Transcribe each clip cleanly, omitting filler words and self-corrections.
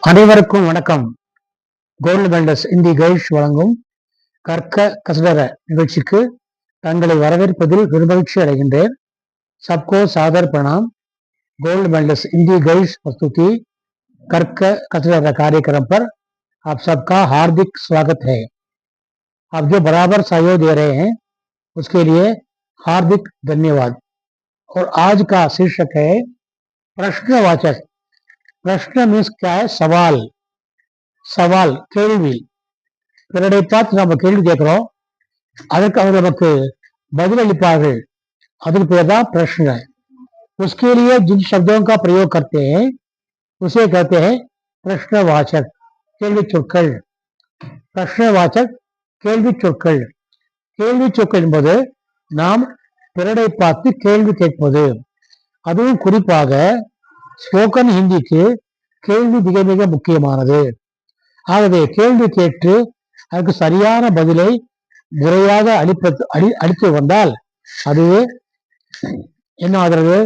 அனைவருக்கும் வணக்கம். Gold welders Hindi கைஷ் வழங்கும் கற்க கசடர நிகழ்ச்சிக்கு தங்களை வரவேற்பதில் பெருமகிழ்ச்சி அடைகின்றேன். सबको सादर प्रणाम. गोल्ड वेल्डर्स हिंदी गाइड्स प्रस्तुति कर्क कसरत कार्यक्रम पर आप सबका हार्दिक स्वागत है. आप जो बराबर सहयोग दे रहे हैं उसके लिए हार्दिक धन्यवाद. और आज का शीर्षक है प्रश्नवाचक. प्रश्न मीन्स क्या है? सवाल. சவால், கேள்வி. பிறரை பார்த்து நம்ம கேள்வி கேட்கிறோம், அதற்கு அவங்க நமக்கு பதில் அளிப்பார்கள், அதுக்கு பேர் தான் प्रश्न. उसके लिए जिन शब्दों का प्रयोग करते हैं उसे कहते हैं प्रश्नवाचक, கேள்வி சொற்கள். பிரஷ்னவாச்சக், கேள்வி சொற்கள். கேள்வி சொற்கள் என்பது நாம் பிறரை பார்த்து கேள்வி கேட்பது. அதுவும் குறிப்பாக ஸ்போக்கன் ஹிந்திக்கு கேள்வி மிக மிக முக்கியமானது. ஆகவே கேள்வி கேட்டு அதுக்கு சரியான பதிலை முறையாக அளித்து வந்தால் அதுவே என்ன ஆகிறது?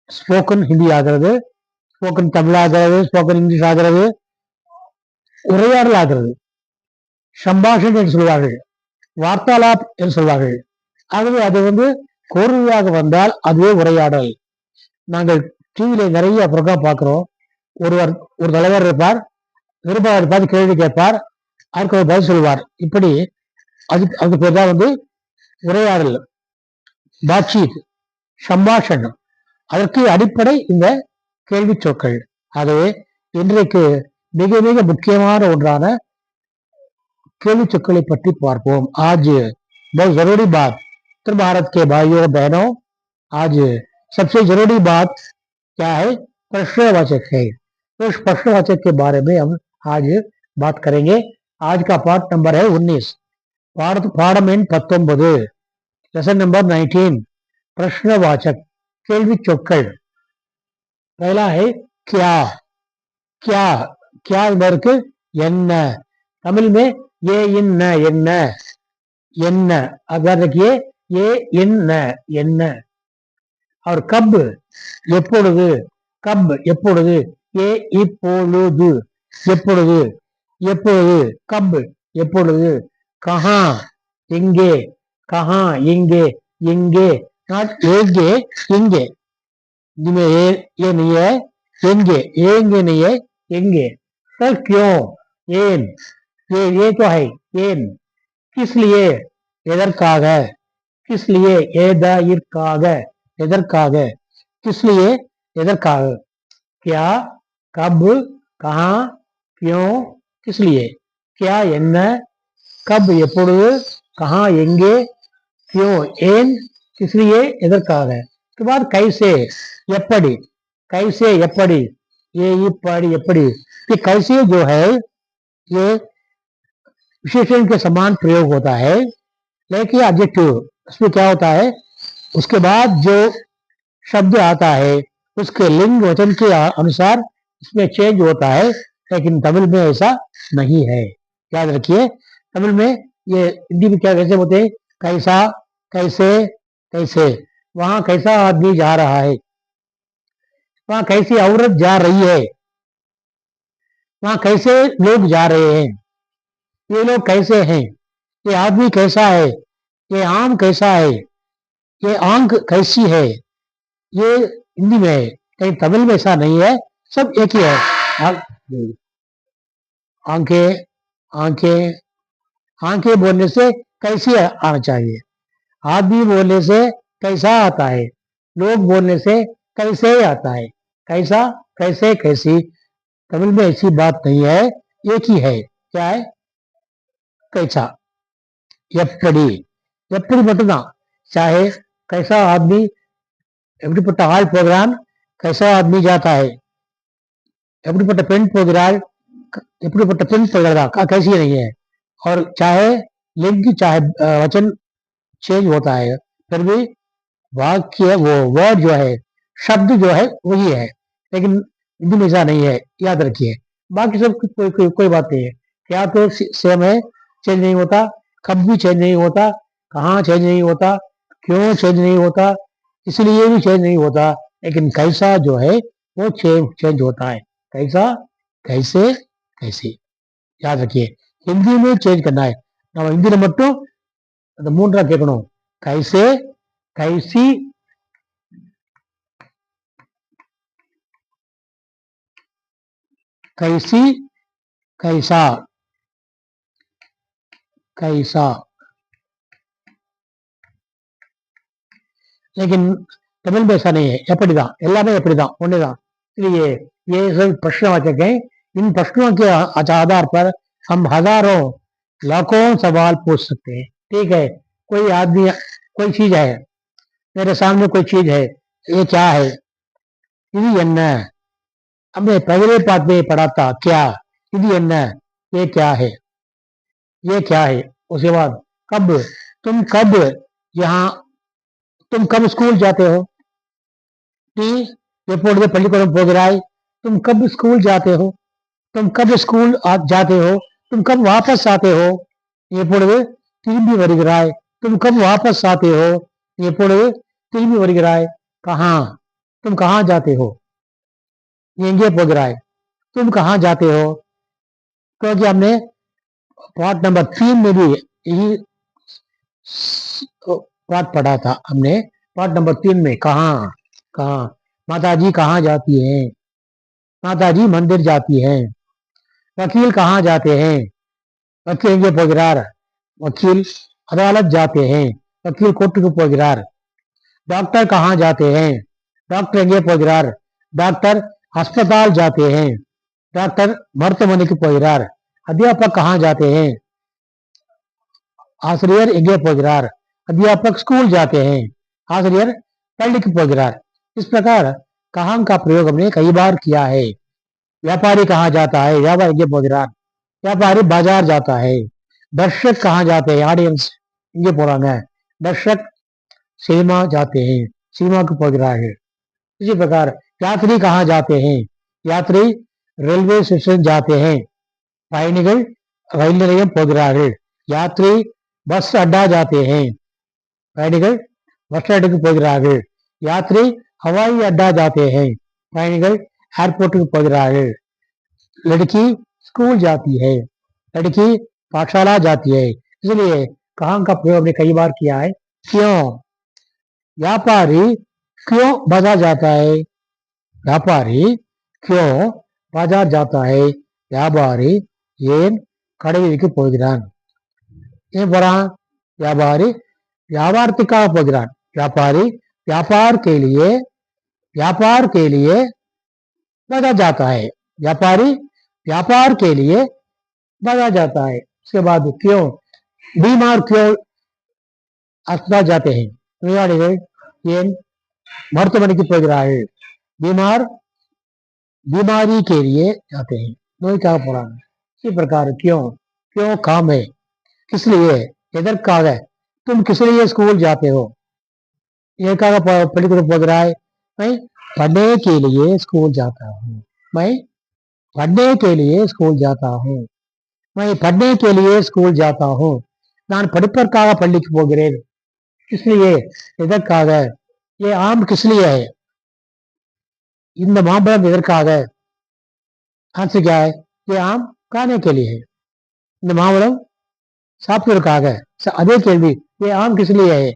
ஸ்போக்கன் ஹிந்தி ஆகிறது, ஸ்போக்கன் தமிழ் ஆகிறது, ஸ்போக்கன் இங்கிலீஷ் ஆகிறது, உரையாடல் ஆகிறது. சம்பாஷன் என்று சொல்வார்கள், வார்த்தாலாப் என்று சொல்வார்கள். ஆகவே அது கோர்வையாக வந்தால் அதுவே உரையாடல். நாங்கள் டிவியில நிறைய ப்ரோக்ராம் பார்க்கிறோம். ஒரு தலைவர் இருப்பார், விரும்பாளர் பார்த்து கேள்வி கேட்பார், அதுக்கு ஒரு பதில் சொல்வார். இப்படி அதுக்கு பேர் தான் உரையாடல், பாட்சீத், சம்பாஷன். அதற்கு அடிப்படை இந்த கேள்வி சொற்கள். ஆகவே இன்றைக்கு மிக மிக முக்கியமான ஒன்றான கேள்வி சொற்களை பற்றி பார்ப்போம். आज बहुत जरूरी बात, उत्तर भारत के भाइयों बहनों, आज सबसे जरूरी बात क्या है? प्रश्नवाचक है. तो उस प्रश्नवाचक के बारे में हम आज बात करेंगे. आज का पाठ नंबर है 19, பாடம் எண் 19, लेसन नंबर 19, प्रश्नवाचक, கேள்வி சொற்கள். पहला है क्या. क्या, क्या என்பதற்கு என்ன. தமிழ் में ये என்ன, என்ன, என்ன. अगर रखिए ये என்ன, என்ன. और कब, எப்பொழுது. கப், எப்பொழுது. ஏ இப்பொழுது, எப்பொழுது, எப்பொழுது. கப், எப்பொழுது. கஹா, எங்கே. கஹா, எங்கே, எங்கே. நாட் ஏங்கே, எங்கே. जिसमें ये नहीं है, எங்கே, ஏங்கே नहीं है, எங்கே. पर क्यों, ஏன். ये तो है, ஏன். किस लिए, எதற்காக. किस लिए, எதற்காக, எதற்காக. किस लिए, எதற்காக. क्या, कब, कहाँ, क्यों, किस लिए. क्या என்ன, कब எப்பொழுது, कहाँ எங்கே, क्यों ஏன், किस लिए எதற்காக. उसके बाद कैसे, எப்படி. कैसे, எப்படி. ये இப்படி, எப்படி. ये कैसे जो है ये विशेषण के समान प्रयोग होता है, लेकिन एडजेक्टिव उसमें क्या होता है, उसके बाद जो शब्द आता है उसके लिंग वचन के अनुसार इसमें चेंज होता है. लेकिन तमिल में ऐसा नहीं है, याद रखिए. तमिल में ये, हिंदी में क्या कैसे होते हैं, कैसा, कैसे, कैसे. वहां कैसा आदमी जा रहा है, वहां कैसी औरत जा रही है, वहां कैसे लोग जा रहे हैं, ये लोग कैसे हैं, ये आदमी कैसा है, ये आम कैसा है, ये आंख कैसी है. ये हिंदी में है, कहीं तमिल में ऐसा नहीं है, सब एक ही है. आंखें, आंखें. आंखें बोलने से कैसी आना चाहिए. आदमी बोलने से कैसा आता है, लोग बोलने से कैसे आता है. कैसा, कैसे, कैसी. तमिल में ऐसी बात नहीं है, एक ही है. क्या है, कैसा. எப்படி, எப்படி மட்டும்தான். चाहे कैसा आदमी, எப்படிப்பட்ட ஆள் போகிறான், कैसा आदमी जाता है. எப்படிப்பட்ட பெண் போகிறாள், எப்படிப்பட்ட பெண் போகிறதா, कैसी नहीं है. और चाहे लिंग चाहे वचन चेंज होता है, फिर भी वाक्य वो वर्ड जो है, शब्द जो है वही है. लेकिन हिंदी में ऐसा नहीं है, याद रखिए. बाकी सब कोई बात नहीं है. क्या तो सेम है, चेंज नहीं होता. कब भी चेंज नहीं होता, कहाँ चेंज नहीं होता, क्यों चेंज नहीं होता, इसलिए भी चेंज नहीं होता. लेकिन कैसा जो है वो चेंज होता है. कैसा, कैसे, कैसी, याद रखिए. हिंदी में चेंज करना है. நம்ம हिंदी மட்டும் அந்த மூன்றா கேட்கணும். कैसे, कैसी, कैसी, कैसा, कैसा. लेकिन तमिल में ऐसा नहीं है. எப்படிதான் எல்லாமே எப்படிதான் ஒண்ணுதான். इसलिए ये सब प्रश्नवाचक हैं. इन प्रश्नों के आधार पर हम हजारों लाखों सवाल पूछ सकते हैं. ठीक है. कोई आदमी, कोई चीज है मेरे सामने, कोई चीज है, ये क्या है, இது என்ன, हमने पहले पाठ में पढ़ा था क्या, இது என்ன, ये क्या है, ये क्या है. उसके बाद कब, तुम कब यहाँ, तुम कब स्कूल जाते हो, நீ எப்பொழுது பள்ளிக்கூடம் போகிறாய், तुम कब स्कूल जाते हो, तुम कब स्कूल जाते हो, तुम कब वापस आते हो, எப்பொழுது திரும்பி வருகிறாய், तुम कब वापस आते हो, எப்பொழுது திரும்பி வருகிறாய். कहाँ, तुम कहाँ जाते हो, எங்கே போகிறாய், तुम कहाँ जाते हो. क्योंकि हमने पार्ट नंबर 3 में भी यही पार्ट पढ़ा था. हमने पार्ट नंबर 3 में कहाँ, कहाँ, माताजी कहाँ जाती हैं, माताजी मंदिर जाती हैं. वकील कहाँ जाते हैं, वकील எங்கே போகிறார், वकील अदालत जाते हैं, वकील कोर्ट போகிறார். डॉक्टर कहाँ जाते हैं, डॉक्टर எங்கே போகிறார், डॉक्टर अस्पताल जाते हैं, डॉक्टर மருத்துவமனைக்கு போகிறார். अध्यापक कहाँ जाते हैं, ஆசிரியர் எங்கே போகிறார், अध्यापक स्कूल जाते हैं, ஆசிரியர் பள்ளிக்கு போகிறார். इस प्रकार कहाँ का प्रयोग हमने कई बार किया है. व्यापारी कहाँ जाता है, व्यापारी எங்கே போகிறார், व्यापारी बाजार जाता है. दर्शक कहाँ जाते हैं, ऑडियंस எங்கே போறாங்க, दर्शक सिनेमा जाते हैं, सिनेमाக்கு போகிறார்கள். इसी प्रकार यात्री कहाँ जाते हैं, यात्री रेलवे स्टेशन जाते हैं, பயணிகள் ரயில் நிலையம் போகிறார்கள். யாத்ரி பஸ் அட்டா जाते हैं, பயணிகள் பஸ் அட்டுக்கு போகிறார்கள். யாத்ரி हवाई अड्डा जाते हैं, பயணிகள் ஏர்போர்ட்டுக்கு போகிறார்கள். लड़की स्कूल जाती है, लड़की पाठशाला जाती है. इसलिए कहाँ का प्रयोग हमने कई बार किया है. क्यों, व्यापारी क्यों बाजार जाता है, व्यापारी क्यों बाजार जाता है, व्यापारी ஏன் கடைக்கு போகிறான், ஏன் போறான், व्यापारी व्यापारத்துக்காக போகிறான். व्यापारी व्यापार के लिए, व्यापार के लिए बाजार जाता है, व्यापारी व्यापार के लिए बाजार जाता है. उसके बाद क्यों, बीमार क्यों अस्पताल जाते हैं, நோயாளிகள் ஏன் மருத்துவமனைக்கு போகிறார்கள், बीमार बीमारी के लिए जाते हैं, நோய்க்காக போறாங்க. इसी प्रकार क्यों, क्यों काम है, किस लिए, எதற்காக. तुम किस लिए स्कूल जाते हो, எதற்காக பள்ளிக்கூடம் போகிறாய், मैं पढ़ने के लिए स्कूल जाता हूँ, मैं पढ़ने के लिए स्कूल जाता हूँ, मैं पढ़ने के लिए स्कूल जाता हूँ. நான் படிப்பதற்காக பள்ளிக்கு போகிறேன். इसलिए எதற்காக. ये आम किस लिए है, இந்த மாம்பழம் எதற்காக, आंसर क्या है, ये आम खाने के लिए है, இந்த மாம்பழம் சாப்பிடுவதற்காக. அதே கேள்வி, ये आम किस लिए है,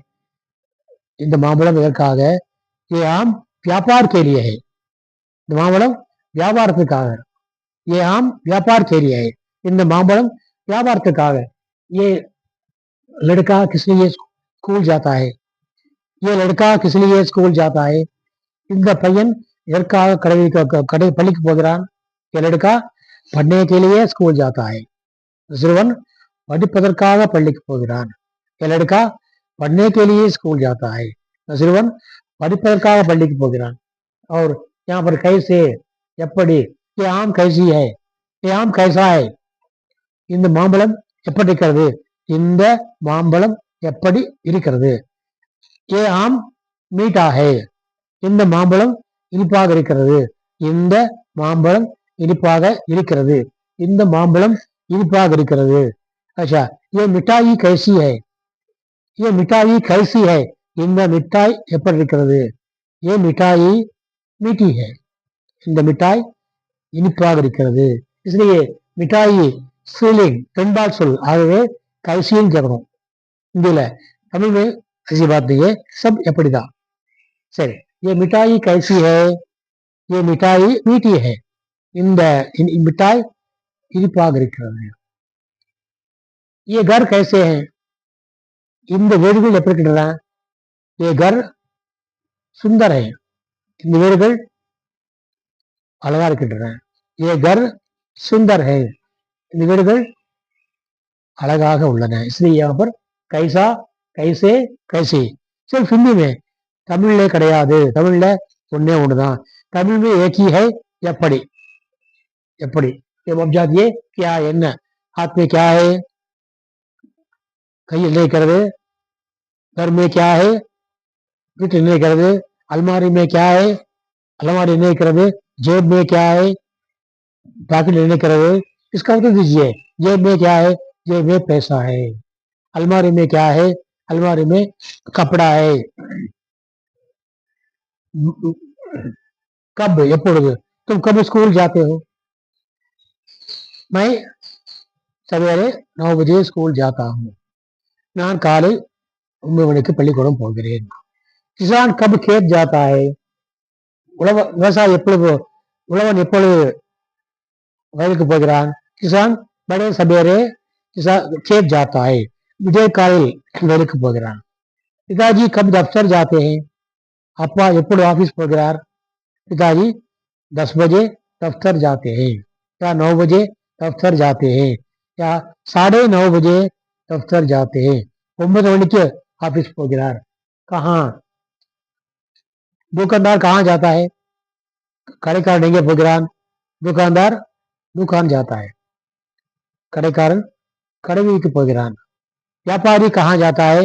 இந்த மாம்பழம் எதற்காக, ये आम व्यापार के लिए है, இந்த மாம்பழம் வியாபாரத்துக்காக. ये आम व्यापार के लिए है, இந்த மாம்பழம் வியாபாரத்துக்காக. ये लड़का किस लिए स्कूल जाता है, ये लड़का किस लिए स्कूल जाता है, இந்த பையன் எதற்காக பள்ளிக்கு போகிறான், ये लड़का पढ़ने के लिए स्कूल जाता है, சிறுவன் படிப்பதற்காக பள்ளிக்கு போகிறான். ये लड़का पढ़ने के लिए स्कूल जाता है, சிறுவன் படிப்பதற்காக பள்ளிக்கு போகிறான். और यहाँ पर कैसे, எப்படி, ये आम कैसी है, ये आम कैसा है, இந்த மாம்பழம் எப்படி இருக்கிறது, இந்த மாம்பழம் எப்படி இருக்கிறது. ये आम मीठा है, இந்த மாம்பழம் இனிப்பாக இருக்கிறது, இந்த மாம்பழம் இனிப்பாக இருக்கிறது, இந்த மாம்பழம் இனிப்பாக இருக்கிறது. अच्छा, ये मिठाई कैसी है, ये मिठाई कैसी है, இந்த மிட்டாய் எப்படி இருக்கிறது, ये मिठाई मीठी है, இந்த மிட்டாய் இனிப்பாக இருக்கிறது. इसलिए மிட்டாயி ஸ்ரீலிங் பெண்பால் சொல், ஆகவே கைசின்னு கேட்கணும். இந்தியில தமிழ் में ऐसी बात नहीं है, सब எப்படிதான். சரி, ये मिठाई कैसी है, ये मिठाई मीठी है, இந்த மிட்டாய் இனிப்பாக இருக்கிறது. ये घर कैसे हैं, இந்த வீடுகள் எப்படி இருக்கின்றன. ये घर सुंदर है, இந்த வீடுகள் அழகா இருக்கின்றன. ये घर सुंदर है, இந்த வீடுகள் அழகாக உள்ளன. इसलिए यहाँ पर कैसा, कैसे, कैसी सिर्फ हिंदी में, தமிழ்ல கிடையாது. தமிழ்ல ஒன்னே ஒண்ணுதான். தமிழ் में एक ही है, எப்படி. எப்படி अब जातिए क्या என்ன, हाथ में क्या है, கையில் என்ன இருக்கிறது. घर में क्या है, வீட்டில் என்ன இருக்கிறது. अलमारी में क्या है, अलमारी என்ன இருக்கிறது. जेब में क्या है, पैकेट என்ன இருக்கிறது. इसका उत्तर दीजिए. जेब में क्या है, जेब में पैसा है. अलमारी में क्या है, अलमारी में कपड़ा है. कब எப்பொழுது, तुम कब स्कूल जाते हो, मैं सवेरे 9 बजे स्कूल जाता हूँ, நான் காலை 9 மணிக்கு பள்ளிக்கூடம் போகிறேன். கிசான் கப் खेत जाता है, விவசாயி எப்பொழுது, உழவன் எப்பொழுது வயலுக்கு போகிறான். கிசான் படே சபேரே खेत जाता है, விஜய காலையில் வேலைக்கு போகிறான். பிதாஜி கப் தப்தர் जाते हैं, அப்பா எப்பொழுது ஆபீஸ் போகிறார். पिताजी 10 बजे दफ्तर जाते हैं, या 9 बजे दफ्तर जाते हैं, या 9:30 बजे दफ्तर जाते हैं. 9 மணிக்கு ஆபீஸ் போகிறார். कहाँ, दुकानदार कहाँ जाता है, கடைக்காரன் எங்கே போகிறான். दुकानदार दुकान जाता है, கடைக்காரன் கடை வீட்டுக்கு போகிறான். व्यापारी कहाँ जाता है,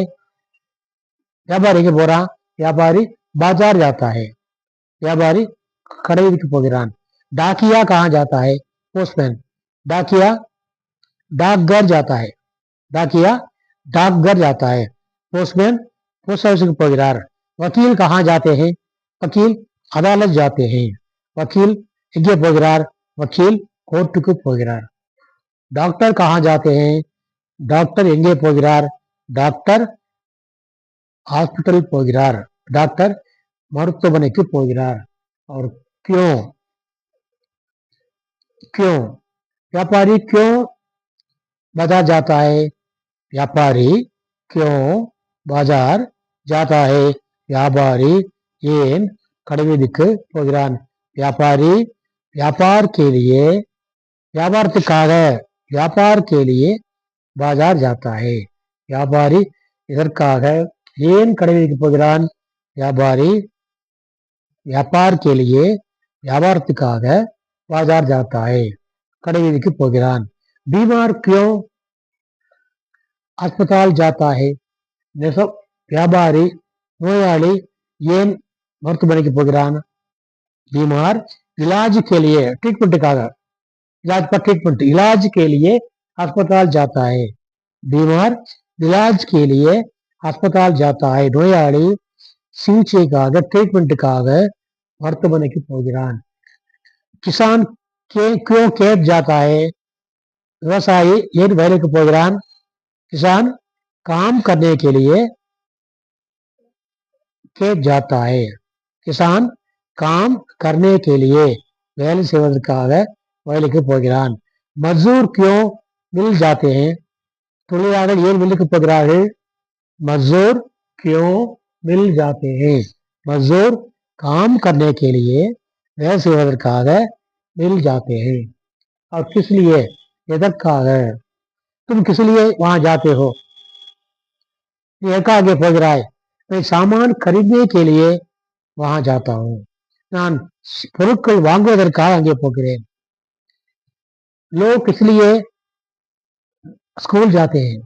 व्यापारी எங்கே போறான். व्यापारी बाजार जाता है, व्यापारी கடை வீட்டுக்கு போகிறான். डाकिया कहाँ जाता है, पोस्टमैन, डाकिया डाकघर जाता है, डाकिया डाकघर जाता है. पोस्टमैन पोस्ट ऑफिस को போகிறார். वकील कहाँ जाते हैं, वकील अदालत जाते हैं, वकील எங்கே போகிறார். वकील கோர்ட்டுக்கு போகிறார். डॉक्टर कहाँ जाते हैं, डॉक्टर எங்கே போகிறார். डॉक्टर हॉस्पिटल போகிறார், डॉक्टर மருத்துவமனைக்கு போகிறார். और क्यों, क्यों, व्यापारी क्यों बाजार जाता है, व्यापारी क्यों बाजार जाता है. व्यापारी ஏன் கடை வீதிக்கு போகிறான். व्यापारी व्यापार के लिए, व्यापारத்துக்காக, व्यापार के लिए बाजार जाता है. व्यापारी இதற்காக ஏன் கடை வீதிக்கு போகிறான். व्यापारी व्यापार के लिए, व्यापारத்துக்காக बाजार जाता है, கடை வீதிக்கு போகிறான். बीमार क्यों अस्पताल जाता है, व्यापारी நோயாளி ஏன் மருத்துவமனைக்கு போகிறான். बीमार इलाज के लिए, ट्रीटमेंटக்காக, इलाज पर ट्रीटमेंट, इलाज के लिए अस्पताल जाता है. बीमार इलाज के लिए अस्पताल जाता है, நோயாளி சிகிச்சைக்காக, ட்ரீட்மெண்ட்டுக்காக மருத்துவமனைக்கு போகிறான். किसान क्यों खेत जाता है, விவசாயி ஏன் வேலைக்கு போகிறான். किसान काम करने के लिए खेत जाता है, किसान काम करने के लिए வேலை செய்வதற்காக வயலுக்கு போகிறான். मजदूर क्यों मिल जाते हैं, தொழிலாளர்கள் ஏன் மில்லுக்கு போகிறார்கள். मजदूर क्यों मिल जाते हैं, मजदूर काम करने के लिए வேலை செய்வதற்காக मिल जाते हैं. और किस लिए, எதற்காக. तुम किस लिए वहां जाते हो, நீ எதற்காக போகிறாய். मैं सामान खरीदने के लिए वहां जाता हूँ, நான் பொருட்கள் வாங்குவதற்காக அங்கே போகிறேன். लोग किस लिए स्कूल जाते हैं,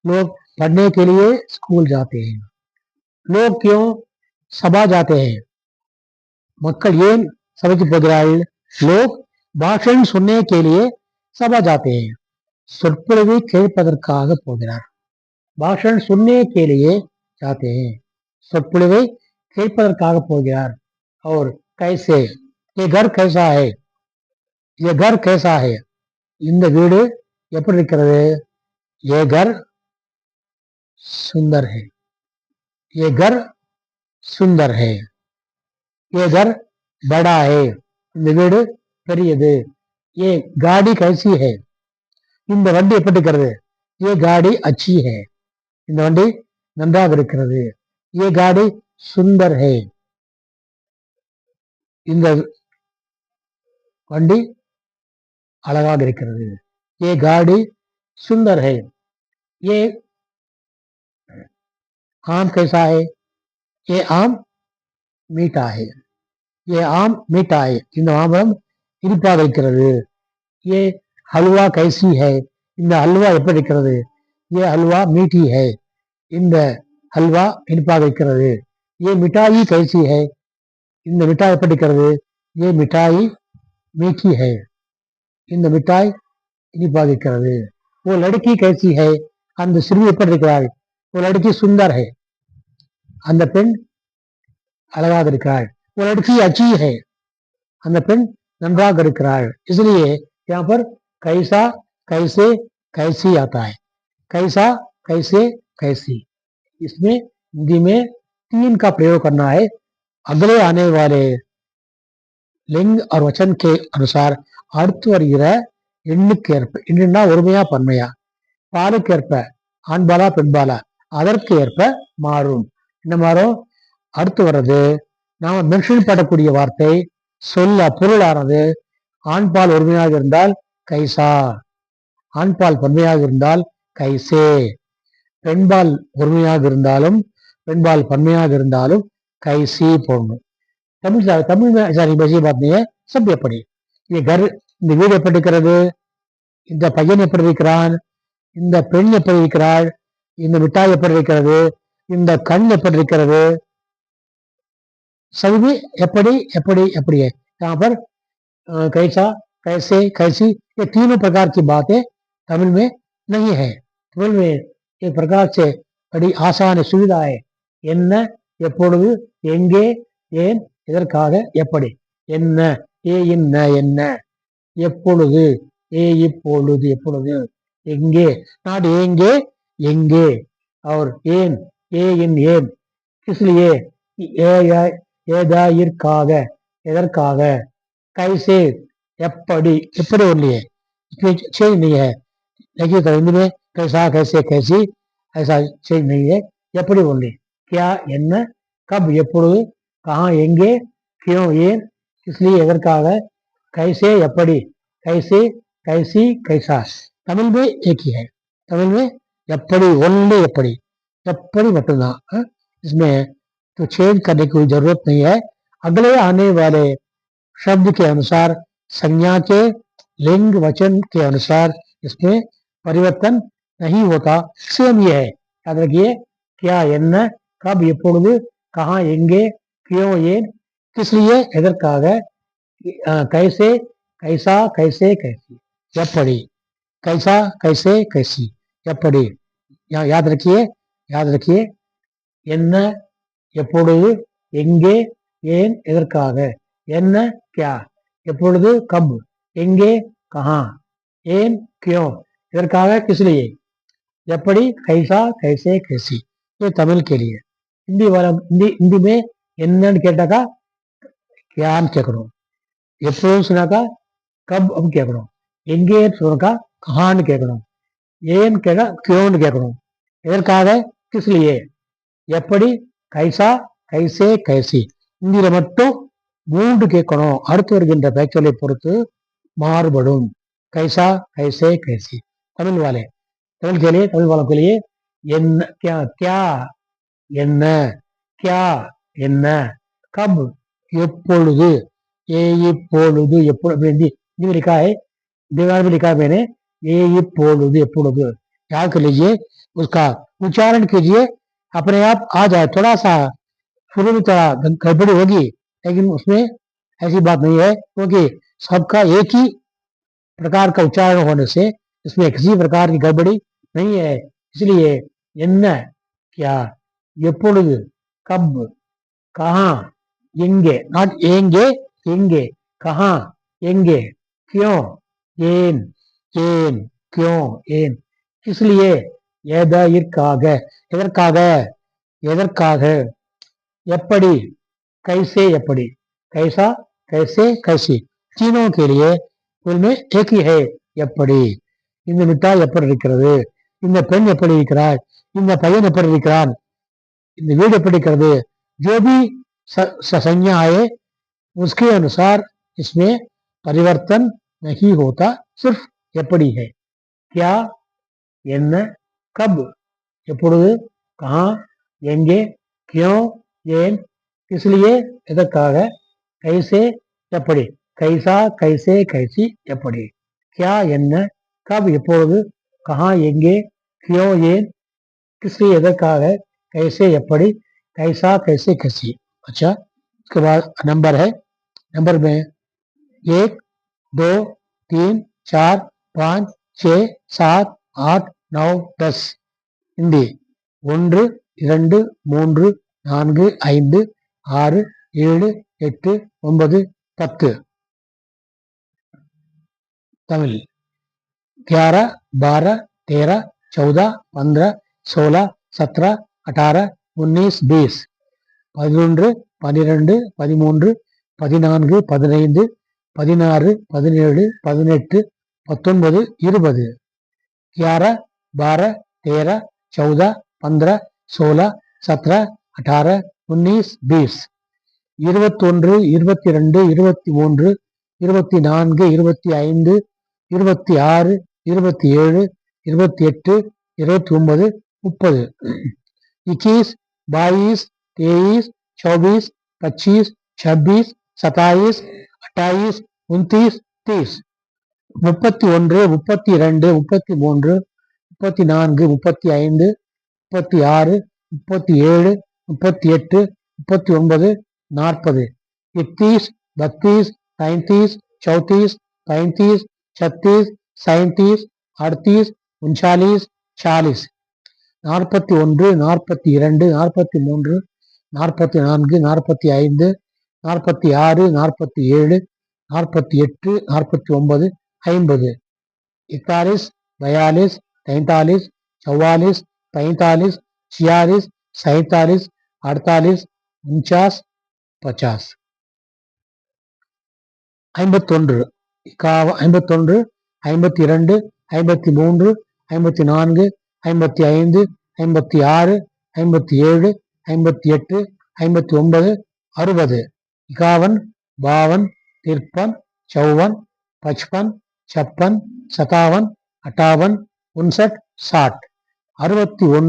लोग पढ़ने के लिए स्कूल जाते हैं. लोग क्यों सभा जाते हैं, மக்கள் ஏன் சபைக்கு போகிறார்கள். लोग भाषण सुनने के लिए सभा जाते हैं, சொற்பொழிவை கேட்பதற்காக போகிறார். भाषण सुनने के लिए जाते हैं, சொற்பொழிவை கேட்பதற்காக போகிறார். और कैसे, ये घर कैसा है, ये घर कैसा है, இந்த வீடு எப்படி இருக்கிறது? ये घर सुंदर है, ये घर सुंदर है. ये घर बड़ा है, இந்த வீடு பெரியது. ये गाड़ी कैसी है, இந்த வண்டி எப்படி இருக்கிறது? ये गाड़ी अच्छी है, இந்த வண்டி நன்றாக இருக்கிறது. ये गाड़ी सुंदर है, இந்த வண்டி அழகாக இருக்கிறது. ये गाड़ी सुंदर है. ये आम कैसा है, ये आम मीठा है, ये आम मीठा है, இந்த மாம்பழம் இனிப்பாக இருக்கிறது. ये हलवा कैसी है, இந்த हलवा எப்படி இருக்கிறது? ये हलवा मीठी है, இந்த हलवा இனிப்பாக இருக்கிறது. ये मिठाई कैसी है, இந்த மிட்டாய் எப்படி இருக்கிறது? ये मिठाई मीठी है, இந்த மிட்டாய் இனிப்பாக இருக்கிறது. वो लड़की कैसी है, அந்த சிறுமி எப்படி இருக்கிறாள்? वो लड़की सुंदर है, அந்த பெண் அழகாக இருக்கிறாள். वो लड़की अच्छी है, அந்த பெண் நன்றாக இருக்கிறாள். इसलिए यहाँ पर कैसा कैसे कैसी आता है. कैसा कैसे कैसी, इसमें हिंदी में 3 का प्रयोग करना है. अगले आने वाले लिंग और वचन के अनुसार அடுத்து வருகிற எண்ணுக்கேற்ப, எண்ணுன்னா ஒருமையா பன்மையா, பாலுக்கேற்ப ஆண்பாலா பெண்பாலா, அதற்கு ஏற்ப மாறும். என்ன மாறும்? அடுத்து வர்றது நாம மென்ஷன் பண்ணக்கூடிய வார்த்தை சொல்ல பொருளானது ஆண்பால் ஒருமையாக இருந்தால் கைசா, ஆண்பால் பன்மையாக இருந்தால் கைசே, பெண்பால் ஒருமையாக இருந்தாலும் பெண்பால் பன்மையாக இருந்தாலும் கைசி போடணும். தமிழ் சாரி பசி பார்த்தீங்க சப் எப்படி. இந்த வீடு எப்படி இருக்கிறது? இந்த பையன் எப்படி இருக்கிறான்? இந்த பெண் எப்படி இருக்கிறாள்? இந்த மிட்டாய் எப்படி இருக்கிறது? இந்த கண் எப்படி இருக்கிறது? सभी எப்படி எப்படி எப்படி है. यहाँ पर कैसा कैसे कैसी ये तीनों प्रकार की बातें तमिल में नहीं है. तमिल में एक प्रकार से बड़ी आसान सुविधा है. என்ன எப்பொழுது எங்கே ஏன் எதற்காக எப்படி. என்ன ஏ என்ன என்ன, எப்பொழுது ஏ இப்பொழுது எப்பொழுது, எங்கே நாட் ஏங்கே எங்கே, और ஏன் ஏ இன் ஏன், इसलिए ஏதாயிற்காக எதற்காக, கைசே எப்படி எப்படி ஒன்ली है, इसमें चेंज नहीं है. देखिए तो हिंदी में कैसा कैसे कैसी ऐसा चेंज नहीं है. எப்படி ஒன்ली, क्या என்ன, कब எப்பொழுது, कहाँ எங்கே, क्यों ஏன், इसलिए எதற்காக, कैसे எப்படி, कैसे कैसी कैसा. तमिल में एक ही है. तमिल में எப்படி ஒன்ली எப்படி, எப்படி மட்டும்தான். इसमें तो चेंज करने की कोई जरूरत नहीं है. अगले आने वाले शब्द के अनुसार संज्ञा के लिंग वचन के अनुसार इसमें परिवर्तन नहीं होता. सेम ये है. याद रखिए क्या என்ன, कब எப்பொழுது, कहाँ எங்கே, क्यों ஏன், किसलिए எதற்காக, कैसे कैसा कैसे कैसी, எப்படி कैसा कैसे कैसी எப்படி. याद रखिए என்ன எப்பொழுது எங்கே ஏன் எதற்காக, என்ன क्या, எப்பொழுது कब, எங்கே कहाँ, ஏன் क्यों எதற்காக, किसलिए, எப்படி कैसा कैसे कैसी. ये तमिल के लिए. हिंदी में என்னன்னு கேட்டாக்கா क्याன்னு கேட்கணும், எப்பொழுது சொன்னாக்கா कब அப்படின்னு கேட்கணும், எங்கே சொன்னாக்கா कहाँன்னு கேட்கணும், ஏன்னு கேட்டா क्योंன்னு கேட்கணும், எதற்காக किसलिए, எப்படி கைசா கைசே கைசி. இந்தியில மட்டும் 3 கேட்கணும். அடுத்து வருகின்ற பேச்சொல்லை பொறுத்து மாறுபடும். கைசா கைசே கைசி. தமிழ் वाले தமிழ் वालों के लिए என்ன क्या क्या என்ன, क्या என்ன, கப் எப்பொழுது, ये இப்பொழுது எப்பொழுது. हिंदी में लिखा है, दीवार में लिखा है मैंने, ये இப்பொழுது எப்பொழுது. याद कर लीजिए, उसका उच्चारण कीजिए, अपने आप आ जाए. थोड़ा सा शुरू में थोड़ा गड़बड़ी होगी, लेकिन उसमें ऐसी बात नहीं है, क्योंकि सबका एक ही प्रकार का उच्चारण होने से इसमें किसी प्रकार की गड़बड़ी नहीं है. इसलिए என்ன क्या, எப்பொழுது, कब, कहाँ, எங்கே, நாட் ஏங்கே எங்கே, कहाँ எங்கே, क्यों, ஏன், ஏன், क्यों, ஏன், इसलिए, எதற்காக, எதற்காக, எதற்காக, எப்படி, कैसे, எப்படி, कैसा, कैसे, कैसी, तीनों के लिए उनमें एक ही है, எப்படி, இந்த மிட்டாய் எப்படி இருக்கிறது, இந்த பெண் எப்படி இருக்கிறார், இந்த பையன் எப்படி இருக்கிறான், இந்த வீடு எப்படி இருக்கிறது, जो भी संज्ञा आए उसके अनुसार इसमें परिवर्तन नहीं होता, सिर्फ எப்படி है, क्या, என்ன, कब, எப்பொழுது, कहाँ, எங்கே, क्यों, ஏன், इसलिए, எதற்காக, कैसे, எப்படி, कैसा, कैसे, कैसी, எப்படி, क्या, என்ன, कब, எப்பொழுது, कहाँ, எங்கே, क्यों, ஏன், किसलिए, எதற்காக, कैसे, எப்படி, कैसा, कैसे, कैसी। अच्छा, उसके बाद नंबर है, नंबर में 1, 2, 3, 4, 5, 6, 7, 8, 9, 10 हिंदी 1, 2, 3, 4, 5, 6, 7, 8, 9, 10 तमिल 11, 12, 13, 14, 15, 16, 17, 18, 19, 20 11, 12, 13, 14, 15, 16, 17, 18, 19, 20 11, 12, 13, 14, 15, 16, 17, 18, 19, 20 21, 22, 23, 24, 25, 26, 27, 28, 29, 30 21, 22, 23, 24, 25, 26, 27, 28, 29, 30 31, 32, 33, 34, 35, 36, 37, 38, 39, 40 31, 32, 33, 34, 35, 36, 37, 38, 39, 40 41, 42, 43, 44, 45, 46, 47, 48, 49, 50 41, 42, 43, 44, 45, 46, 47, 48, 49, 50 51, 51, 52, 53, 54, 55, 56, 57, 58, 59, 60 51,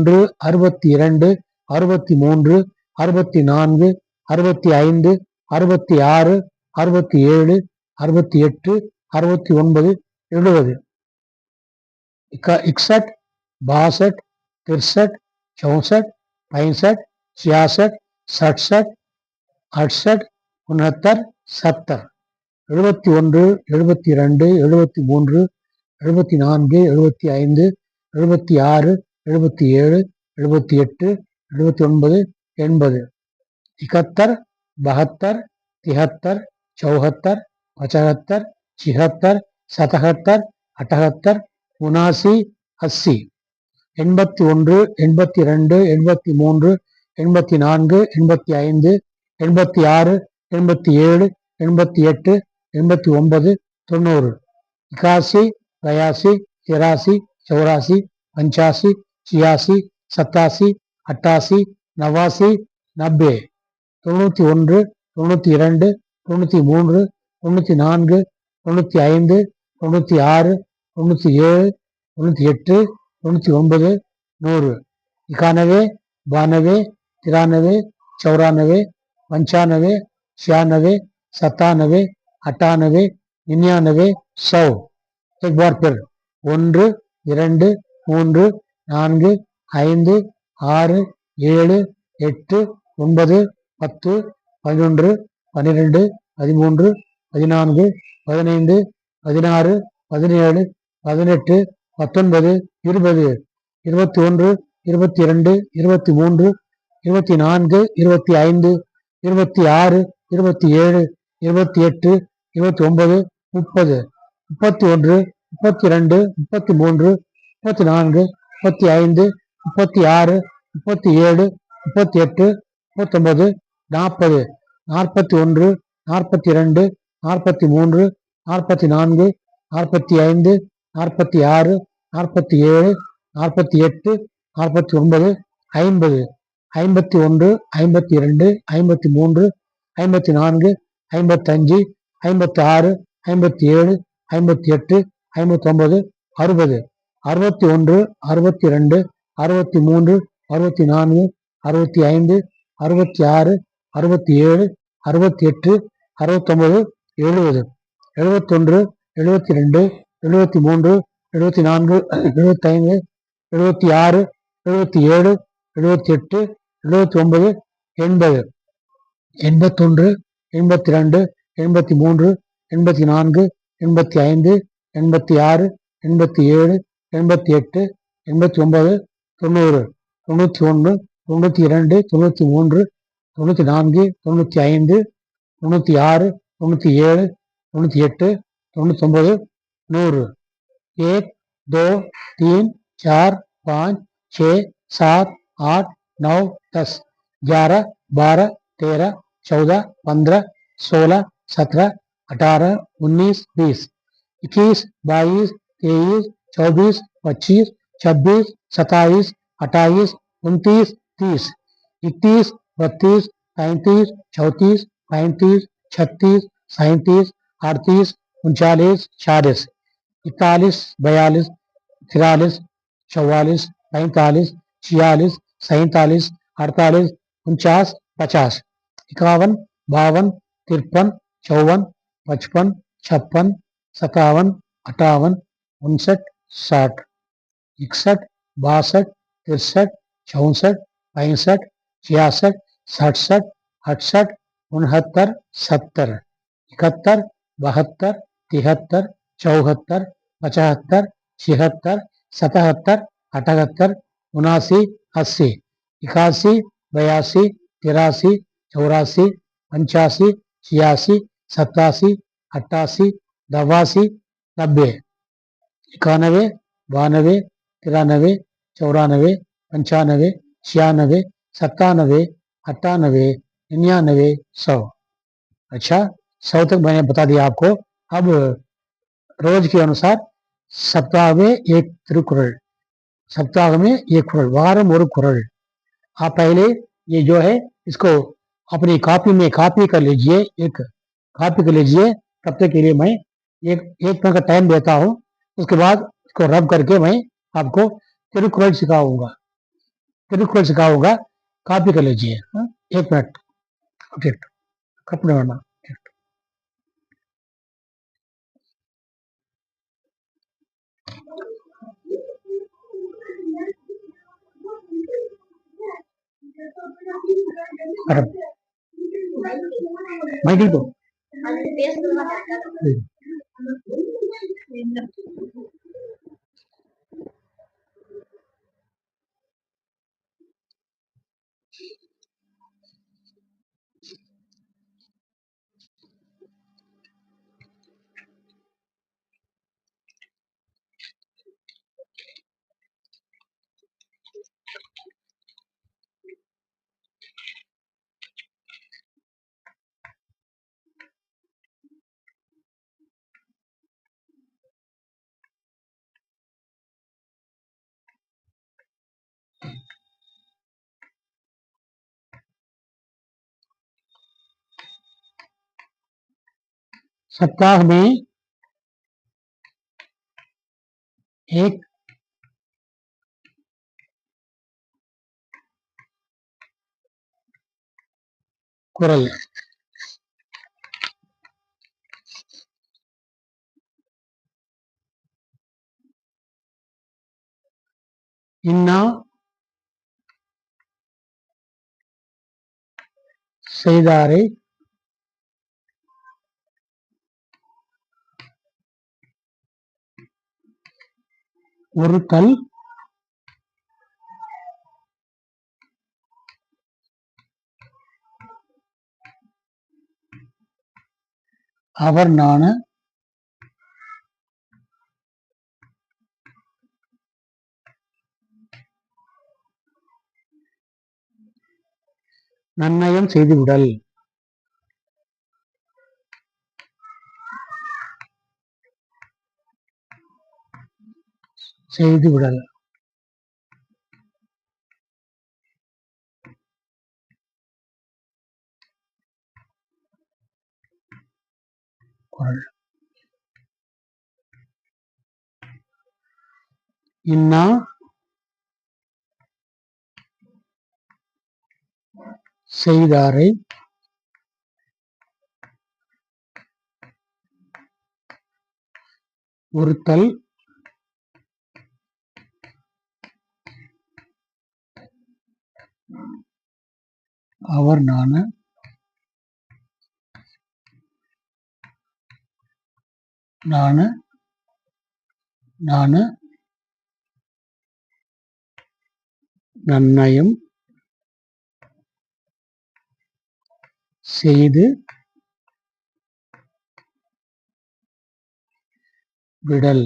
52, 53, 54, 55, 56, 57, 58, 59, 60 61, 62, 63, 64, 65, 66, 67, 68, 69, 70 61, 62, 63, 64, 65, 66, 67, 68, 69, 70 71, 72, 73, 74, 75, 76, 77, 78, 79, 80 71, 72, 73, 74, 75, 76, 77, 78, 79, 80 81, 82, 83, 84, 85, 86, 87, 88, 89, 90 81, 82, 83, 84, 85, 86, 87, 88, 89, 90 91, 92, 93, 94, 95, 96, 97, 98, 99, 100 91, 92, 93, 94, 95, 96, 97, 98, 99, 100 एक बार फिर 1, 2, 3, 4, 5, 6, 7, 8, 9, 10, 11, 12, 13, 14, 15, 16, 17, 18, 19, 20, 21, 22, 23, 24, 25, 26, 27, 28, 29, 30 31, 32, 33, 34, 35, 36, 37, 38, 39, 40, 41, 42, 43, 44, 45, 46, 47, 48, 49, 50, 51, 52, 53, 54, 55, 56, 57, 58, 59, 60, 61, 62, 63, 64, 65, 66, 67, 68, 69, 70, 71, 72, 73, 74, 75, 76, 77, 78, 79, 80, 81, 82, 83, 84, 85, 86, 87, 88, 89, 90, 91, 92, 93, 94, 95, 96, 97, 98, 99, 100, 1, 2, 3, 4, 5, 6, 7, 8, 9, 10, 11, 12, 13, 14, 15, 16, 17, 18, 19, 20, 21, 22, 23, 24, 25, 26, 27, 28, 29, 30, 31, 32, 33, 34, 35, 36, 37, 38, 39, 40, 41, 42, 43, 44, 45, 46, 47, 48, 49, 50, 51, 52, 53, 54, 55, 56, 57, 58, 59, 60, 61, 62, 63, 64, 65, 66, 67, 68, 69, 70, 71, 72, 73, 74, 75, 76, 77, 78, 79, 80, 81, 82, 83, 84, 85, 86, 87, 88, 89, 90, 91, 92, 93, 94, 95, 96, 97, 98, 99, 100। अच्छा, 100 तक मैंने बता दिया आपको। अब रोज के अनुसार सप्ताह में एक तिरुकुறल, सप्ताह में एक कुरल, वारम और कुरल। आप पहले ये जो है इसको अपनी कॉपी में कॉपी कर लीजिए, एक कॉपी कर लीजिए। तब तक के लिए मैं एक एक मिनट का टाइम देता हूँ। उसके बाद इसको रब करके मैं आपको तिरुकुरल सिखाऊंगा, तिरुकुरल सिखाऊंगा। कॉपी कर लीजिए। हाँ? एक मिनट, ठीक, कपड़े वाला। रब मैं ठीक हूँ। सप्ताह में एक कुरल। ಇನ್ನ செய்தாரை ஒருத்தல் அவர் நாண நன்னயம் செய்துவிடல். செய்துவிடல். குறள். இன்னா செய்தாரை ஒருத்தல் அவர் நாண நன்னயம் செய்து विडल.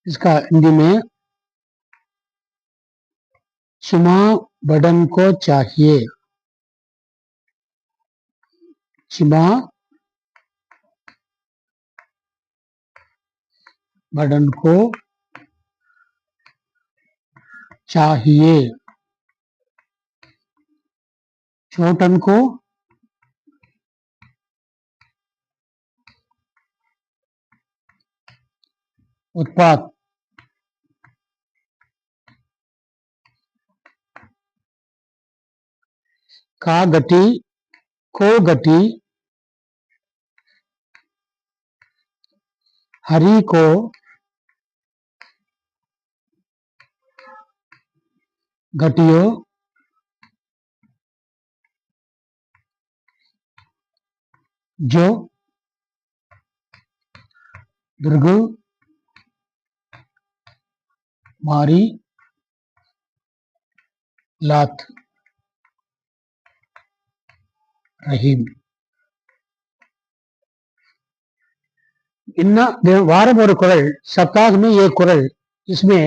इसका हिंदी में क्षमा बड़न को चाहिए. क्षमा बड़न को चाहिए. छोटन को उत्पात. का गति को गति. हरि को घटियो. जो भृगु मारी लात. रहीम. इन्ना वारम और कुरल सप्ताह में ये कुरल. इसमें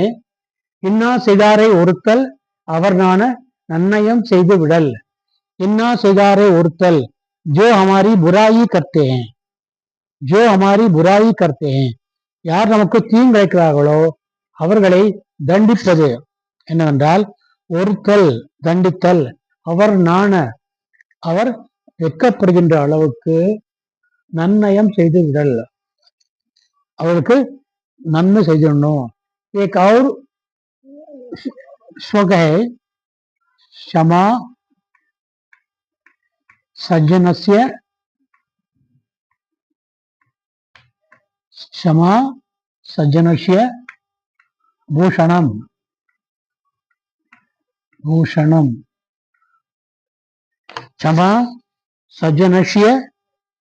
इन्ना செய்தாரை ஒருத்தல் அவர் நாண நன்னயம் செய்து விடல். इन्ना செய்தாரை ஒருத்தல் जो हमारी बुराई करते हैं. जो हमारी बुराई करते हैं. யார் நமக்கு தீங்கு இழைக்கிறார்களோ அவர்களை தண்டிப்பது என்னவென்றால் ஒருத்தல் தண்டித்தல். அவர் நாண அவர் வெட்கப்படுகின்ற அளவுக்கு நன்னயம் செய்து விடல். அவருக்கு நன்மை செய்திடணும். एक और श्लोक है क्षमा सज्जनस्य क्षमा सज्जनस्य भूषणम. भूषणम. क्षमा सज्जनस्य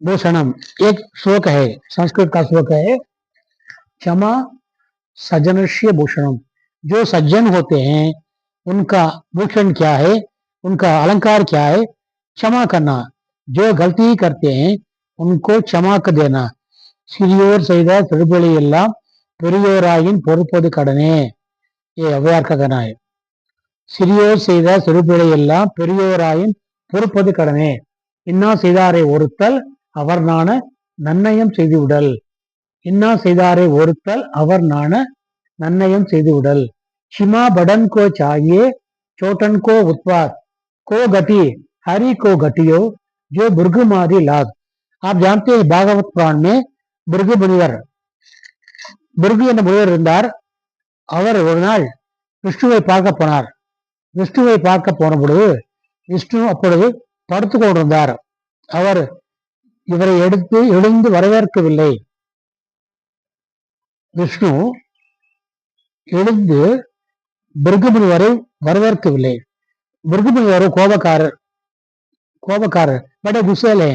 भूषणम एक श्लोक है, संस्कृत का श्लोक है. क्षमा सज्जनस्य भूषणम. जो सज्जन होते हैं उनका भूषण क्या है, उनका अलंकार क्या है? क्षमा करना. जो गलती करते हैं उनको क्षमा कर देना. சிறியோர் செய்த திருப்பலி எல்லாம் பெரியோராயின் பொறுப்பது கடனே. ये अव्यार का कहना है. சிறியோர் செய்த சிறுபிழை எல்லாம் பெரியோராயின் பொறுப்பது கடனே. இன்னா செய்தாரை ஒருத்தல் அவர் நாண நன்னயம் செய்து விடல். இன்னா செய்தாரை ஒருத்தல் அவர் நாண नन्नयम செய்து விடல். क्षमा बड़न को चाहिए छोटन को उत्पात. को गति हरि को घटियो जो भृगु मारी लाद. आप जानते हैं भागवत पुराण में भृगु मुनिवर भृगु என்ற முனிவர் இருந்தார். அவர் ஒரு நாள் விஷ்ணுவை பார்க்க போனார். விஷ்ணுவை பார்க்க போன பொழுது விஷ்ணு அப்பொழுது படுத்து கொண்டிருந்தார். அவர் இவரை எடுத்து எழுந்து வரவேற்கவில்லை. விஷ்ணு எழுந்து பிருகுமுனி வரை வரவேற்கவில்லை. பிருகுமுனி வரை கோபக்காரர் பட குசேலே.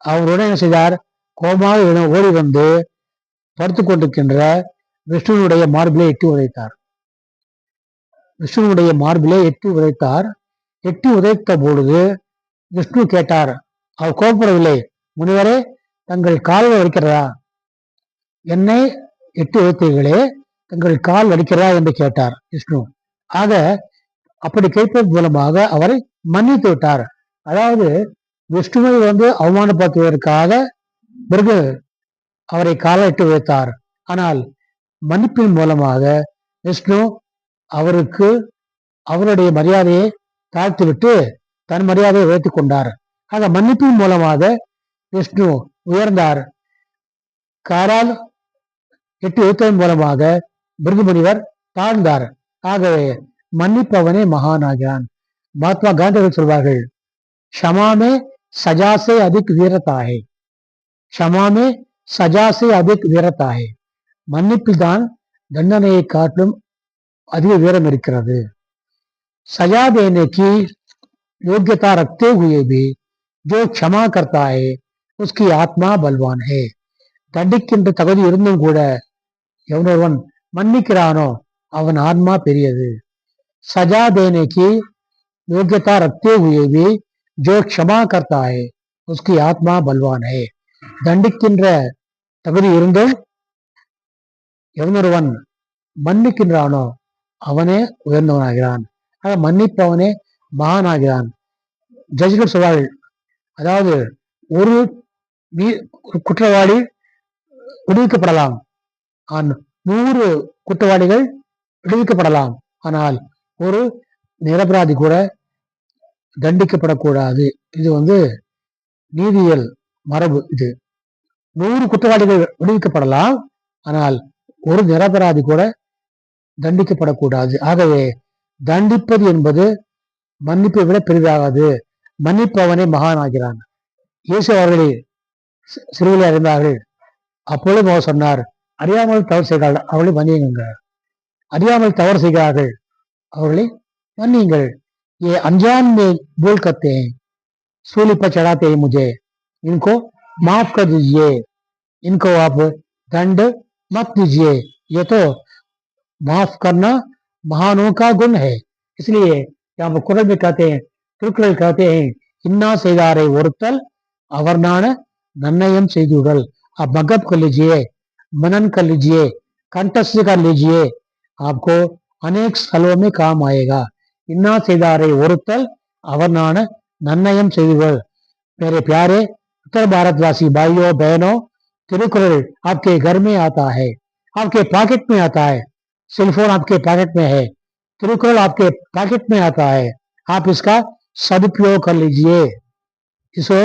அவருடன் என்ன செய்தார்? கோபமாக ஓடி வந்து படுத்துக் கொண்டிருக்கின்ற விஷ்ணுனுடைய மார்பிலே எட்டி உதைத்தார். விஷ்ணுனுடைய மார்பிலே எட்டி உதைத்தார். எட்டி உதைத்த பொழுது விஷ்ணு கேட்டார். அவர் கோபப்படவில்லை. முனிவரே, தங்கள் கால்கள் வலிக்கிறதா? என்னை எட்டி உதைத்தீர்களே, தங்கள் கால் வலிக்கிறதா என்று கேட்டார் விஷ்ணு. ஆக அப்படி கேட்பதன் மூலமாக அவரை மன்னித்து விட்டார். அதாவது விஷ்ணுவை அவமானப்படுத்துவதற்காக பிறகு அவரை காலிட்டு வைத்தார். ஆனால் மன்னிப்பின் மூலமாக விஷ்ணு அவருக்கு அவருடைய மரியாதையை தாழ்த்திவிட்டு தன் மரியாதையை உயர்த்திக் கொண்டார். ஆக மன்னிப்பின் மூலமாக விஷ்ணு உயர்ந்தார். காலால் எட்டு எழுத்ததன் மூலமாக பிருகு முனிவர் தாழ்ந்தார். ஆகவே மன்னிப்பவனே மகானாகிறான். மகாத்மா காந்திகள் சொல்வார்கள், க்ஷமாமே சஜாசே அதிக் வீரத்தாகே, க்ஷமாமே சஜாசே அதிக் வீரத்தாகே. மன்னிப்பில் தான் தண்டனையை காட்டிலும் அதிக வீரம் இருக்கிறது. सजा देने की योग्यता रखते हुए भी जो क्षमा करता है उसकी आत्मा बलवान है. தண்டிக்கின்ற தகுதி இருந்தும் கூட எவனொருவன் மன்னிக்கிறானோ அவன் ஆன்மா பெரியது. सजा देने की योग्यता रखते हुए भी जो क्षमा करता है उसकी आत्मा बलवान है. தண்டிக்கின்ற தகுதி இருந்தும் எவனொருவன் மன்னிக்கின்றானோ அவனே உயர்ந்தவனாகிறான். மன்னிப்பவனே மகானாகிறான். ஜட்ஜ்கள் சொல்வார்கள், அதாவது ஒரு குற்றவாளி விடுவிக்கப்படலாம், 100 குற்றவாளிகள் விடுவிக்கப்படலாம், ஆனால் ஒரு நிரபராதி கூட தண்டிக்கப்படக்கூடாது. இது நீதியியல் மரபு. இது 100 குற்றவாளிகள் விடுவிக்கப்படலாம், ஆனால் ஒரு நிரபராதி கூட தண்டிக்கப்படக்கூடாது. ஆகவே தண்டிப்பது என்பது மன்னிப்பை விட பெரிதாகாது. மன்னிப்பவனே மகானாகிறான். இயேசு அவர்களை சிறுவிலை அறிந்தார்கள். அப்பொழுது அவர் சொன்னார், அறியாமல் தவறு செய்கிறார்கள், அவர்களை மன்னியுங்க. அறியாமல் தவறு செய்கிறார்கள், அவர்களை மன்னியுங்கள். ये अनजान में भूल करते हैं, सूली पर चढ़ाते हैं मुझे, इनको माफ कर दीजिए, इनको आप दंड मत दीजिए. ये तो माफ करना महानों का गुण है. इसलिए यहाँ पर कुरल में कहते हैं, திருக்குறள் कहते हैं, इन्ना செய்தாரை ஒருத்தல் அவர்னான நன்னயம் செய்துடல். आप मगब कर लीजिए, मनन कर लीजिए, कंठस्थ कर लीजिए, आपको अनेक स्थलों में काम आएगा. इन्ना செய்தாரை ஒருத்தல் அவர்னான நன்னயம் செய்துடல். मेरे प्यारे उत्तर भारतवासी भाइयों बहनों, तिरुकुरल आपके घर में आता है, आपके पॉकेट में आता है. सेलफोन आपके पॉकेट में है, तिरुकुरल आपके पॉकेट में आता है. आप इसका सदुपयोग कर लीजिए, इसको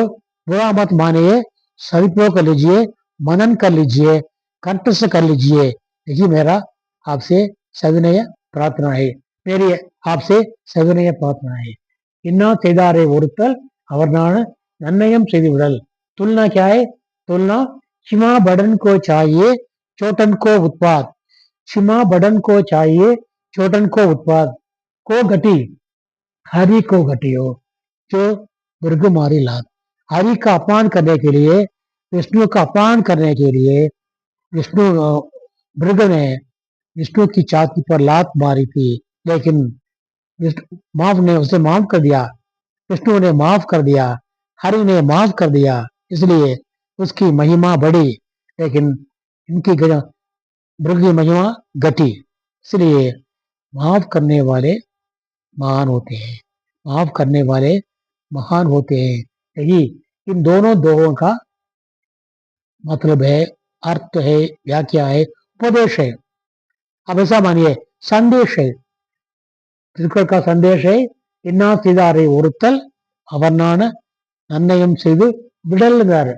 बुरा मत मानिए, सदुपयोग कर लीजिए, मनन कर लीजिए, कंठस्थ कर लीजिए. यही मेरा आपसे सविनय प्रार्थना है. मेरी आपसे सविनय प्रार्थना है. इन्ना செய்தாரை ஒருத்தல் அவர்னான நன்னயம் செய்துவிடல். तुलना क्या है? तुलना क्षमा बड़न को चाहिए, चोटन को उत्पाद. क्षमा बड़न को चाहिए, चोटन को उत्पाद. को घटी हरि को घटियो, जो मृग मारी लात. हरि का अपमान करने के लिए, विष्णु का अपमान करने के लिए विष्णु मृग ने विष्णु की छाती पर लात मारी थी, लेकिन उसे माफ कर दिया. विष्णु ने माफ कर दिया, हरि ने माफ कर दिया, इसलिए उसकी महिमा बढ़ी, लेकिन इनकी मृग की महिमा घटी. इसलिए माफ करने वाले महान होते हैं, माफ करने वाले महान होते हैं. यही इन दोनों दोहों का मतलब है, अर्थ है, व्याख्या है, उपदेश है. अब ऐसा मानिए संदेश है. திருக்குறள் का संदेश है, इन्ना செய்தாரை ஒருத்தல் அவர்னான நன்னயம் செய்து விடல்ங்கிறாரு.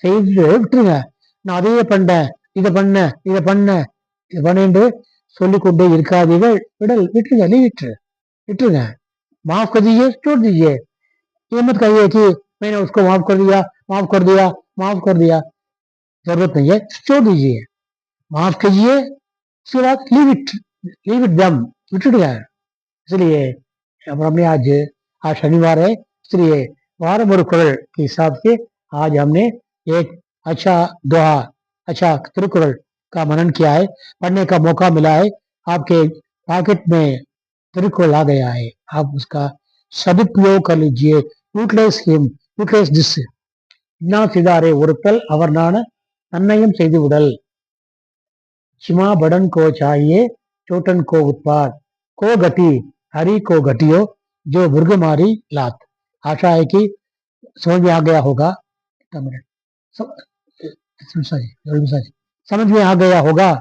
செய்து விட்டுருங்க, நான் அதையே பண்ணேன், இதை பண்ண இதை பண்ண இதை பண்ணு சொல்லிக் கொண்டே இருக்காதீர்கள். விட்டுருங்க, நீ விட்டுருங்க. माफ कर दीजिए, छोड़ दीजिए. ये मत कहिए कि मैंने उसको माफ कर दिया, माफ कर दिया, माफ कर दिया. जरूरत नहीं है, छोड़ दीजिए, माफ कीजिए, उसके बाद लीव इट दम, விட்டுடுங்க. इसलिए हमने आज शनिवार है, इसलिए वारम और कुरल के हिसाब से आज हमने एक अच्छा दोहा, अच्छा तिरुकुरल का मनन किया है, पढ़ने का मौका मिला है. आपके पॉकेट में तिरुकुरल आ गया है, आप उसका सदुपयोग कर लीजिए. Utilise him, utilise this. இன்னா செய்தாரை ஒருத்தல் அவர்னான நன்னயம் செய்து விடல். क्षमा बड़न को चाहिए, चोटन को उत्पाद. को गति, हरि को घटियो जो मुर्ग मारी लात। आशा है कि समझ में आ गया होगा। समझ में आ गया होगा,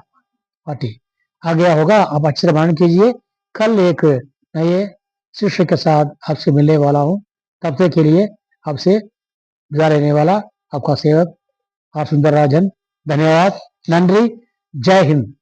ठीक आ गया होगा। आप अच्छे से ध्यान कीजिए। कल एक नए शिष्य के साथ आपसे मिलने वाला हूँ। तब तक के लिए आपसे विदा लेने वाला आपका सेवक आर सुंदर राजन। धन्यवाद, नंद्री, जय हिंद।